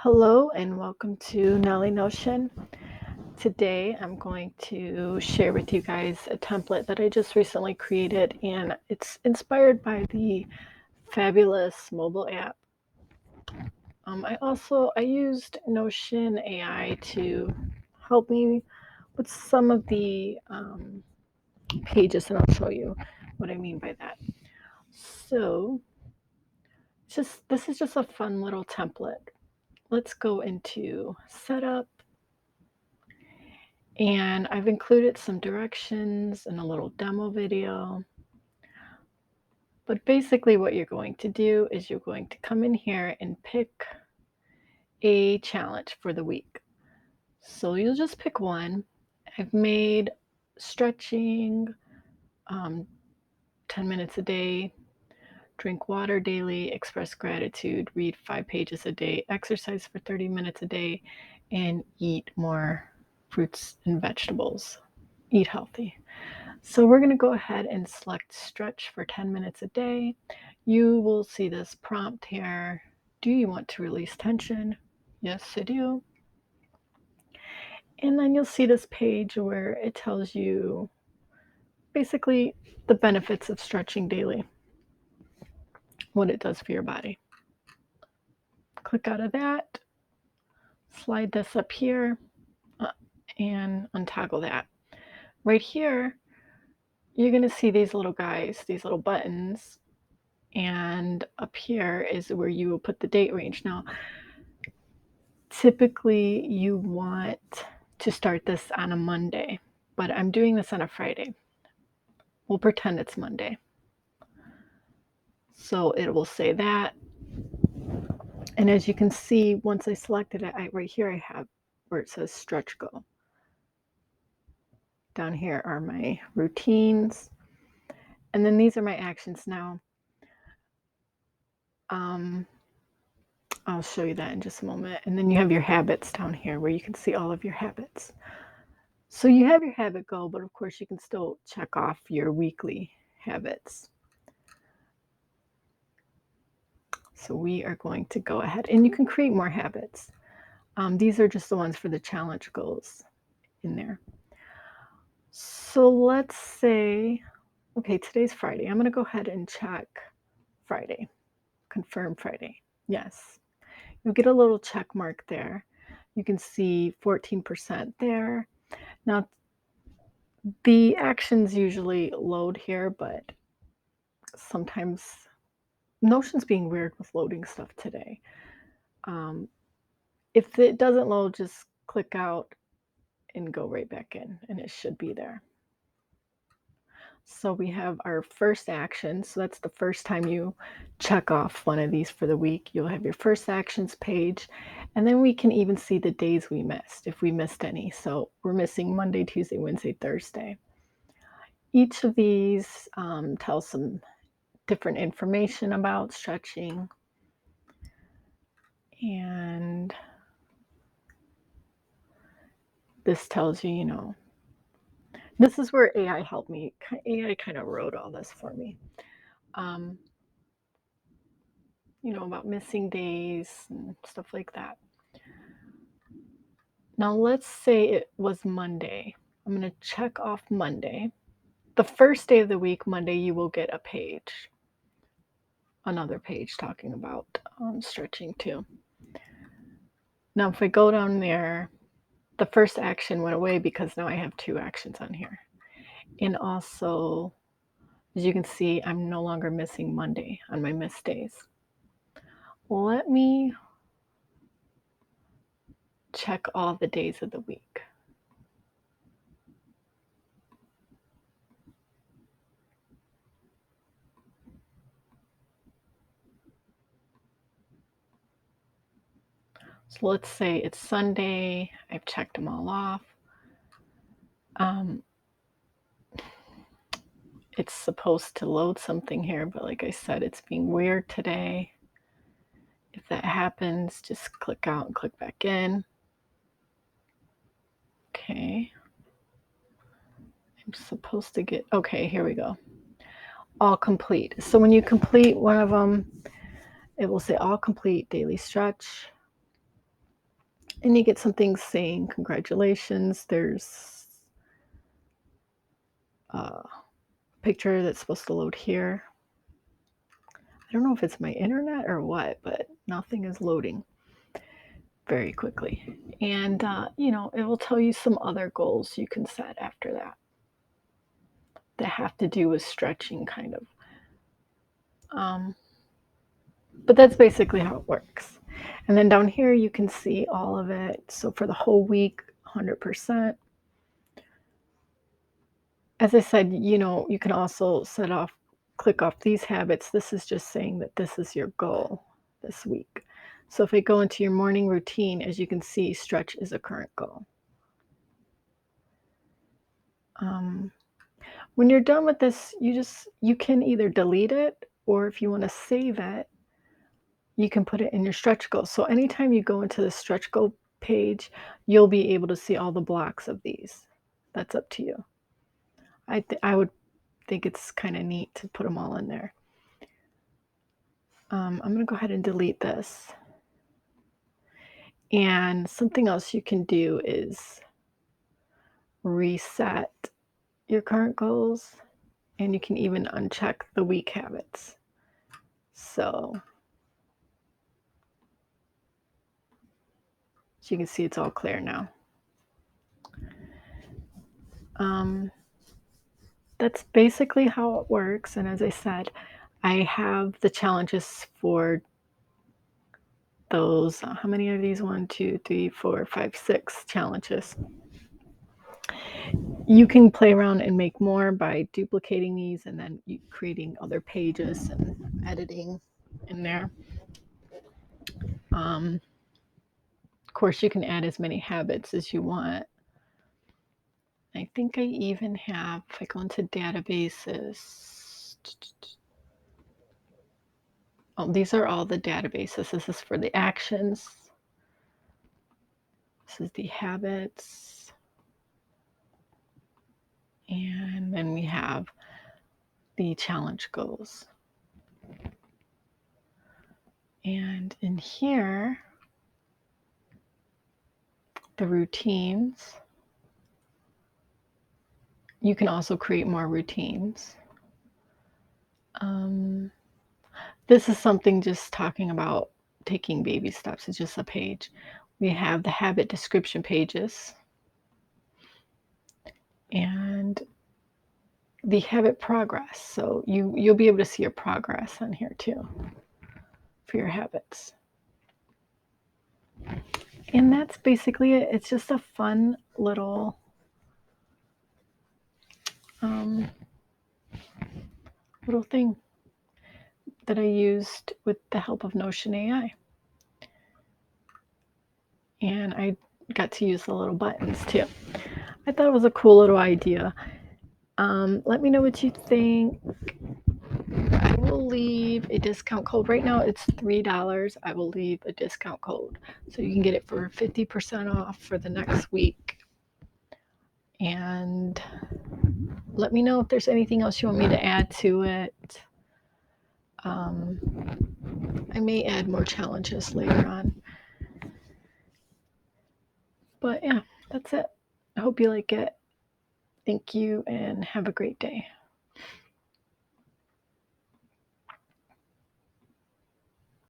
Hello and welcome to Nelly Notion. Today I'm going to share with you guys a template that I just recently created, and it's inspired by the fabulous mobile app. I used Notion AI to help me with some of the pages, and I'll show you what I mean by that. So this is just a fun little template. Let's go into setup. And I've included some directions and a little demo video. But basically what you're going to do is you're going to come in here and pick a challenge for the week. So you'll just pick one. I've made stretching, 10 minutes a day, drink water daily, express gratitude, read 5 pages a day, exercise for 30 minutes a day, and eat more fruits and vegetables. Eat healthy. So we're going to go ahead and select stretch for 10 minutes a day. You will see this prompt here. Do you want to release tension? Yes, I do. And then you'll see this page where it tells you basically the benefits of stretching daily, what it does for your body. Click out of that, slide this up here, and untoggle that. Right here, you're going to see these little guys, these little buttons, and up here is where you will put the date range. Now, typically you want to start this on a Monday, but I'm doing this on a Friday. We'll pretend it's Monday. So it will say that. And as you can see, once I selected it, right here I have where it says stretch goal. Down here are my routines. And then these are my actions now. I'll show you that in just a moment. And then you have your habits down here where you can see all of your habits. So you have your habit goal, but of course you can still check off your weekly habits. So we are going to go ahead, and you can create more habits. These are just the ones for the challenge goals in there. So let's say, okay, today's Friday. I'm going to go ahead and check Friday, confirm Friday. Yes. You'll get a little check mark there. You can see 14% there. Now, the actions usually load here, but sometimes Notion's being weird with loading stuff today. If it doesn't load, just click out and go right back in, and it should be there. So we have our first action. So that's the first time you check off one of these for the week. You'll have your first actions page, and then we can even see the days we missed, if we missed any. So we're missing Monday, Tuesday, Wednesday, Thursday. Each of these tells some different information about stretching. And this tells you, this is where AI helped me. AI kind of wrote all this for me. About missing days and stuff like that. Now, let's say it was Monday. I'm going to check off Monday. The first day of the week, Monday, you will get a page, another page talking about stretching too. Now, if I go down there, the first action went away because now I have 2 actions on here. And also, as you can see, I'm no longer missing Monday on my missed days. Let me check all the days of the week. So let's say it's Sunday. I've checked them all off. It's supposed to load something here, but like I said, it's being weird today. If that happens, just click out and click back in. Okay. I'm supposed to get, okay, here we go. All complete. So when you complete one of them, it will say all complete daily stretch. And you get something saying congratulations. There's a picture that's supposed to load here. I don't know if it's my internet or what, but nothing is loading very quickly. And, it will tell you some other goals you can set after that have to do with stretching, kind of. Um, but that's basically how it works. And then down here, you can see all of it. So for the whole week, 100%. As I said, you can also click off these habits. This is just saying that this is your goal this week. So if I go into your morning routine, as you can see, stretch is a current goal. Um, when you're done with this, you can either delete it, or if you want to save it, you can put it in your stretch goal. So anytime you go into the stretch goal page, you'll be able to see all the blocks of these. That's up to you. I would think it's kind of neat to put them all in there. I'm going to go ahead and delete this. And something else you can do is reset your current goals, and you can even uncheck the weak habits. So, as you can see, it's all clear now. That's basically how it works. And as I said, I have the challenges for those. How many are these? 1, 2, 3, 4, 5, 6 challenges. You can play around and make more by duplicating these and then creating other pages and editing in there. Of course, you can add as many habits as you want. I think I even have, if I go into databases, oh, these are all the databases. This is for the actions. This is the habits. And then we have the challenge goals. And in here, the routines. You can also create more routines. This is something just talking about taking baby steps. It's just a page. We have the habit description pages and the habit progress. So you'll be able to see your progress on here too for your habits. And that's basically it. It's just a fun little little thing that I used with the help of Notion AI. And I got to use the little buttons too. I thought it was a cool little idea. Let me know what you think. I will leave a discount code. Right now it's $3. I will leave a discount code so you can get it for 50% off for the next week. And let me know if there's anything else you want me to add to it. I may add more challenges later on. But yeah, that's it. I hope you like it. Thank you and have a great day.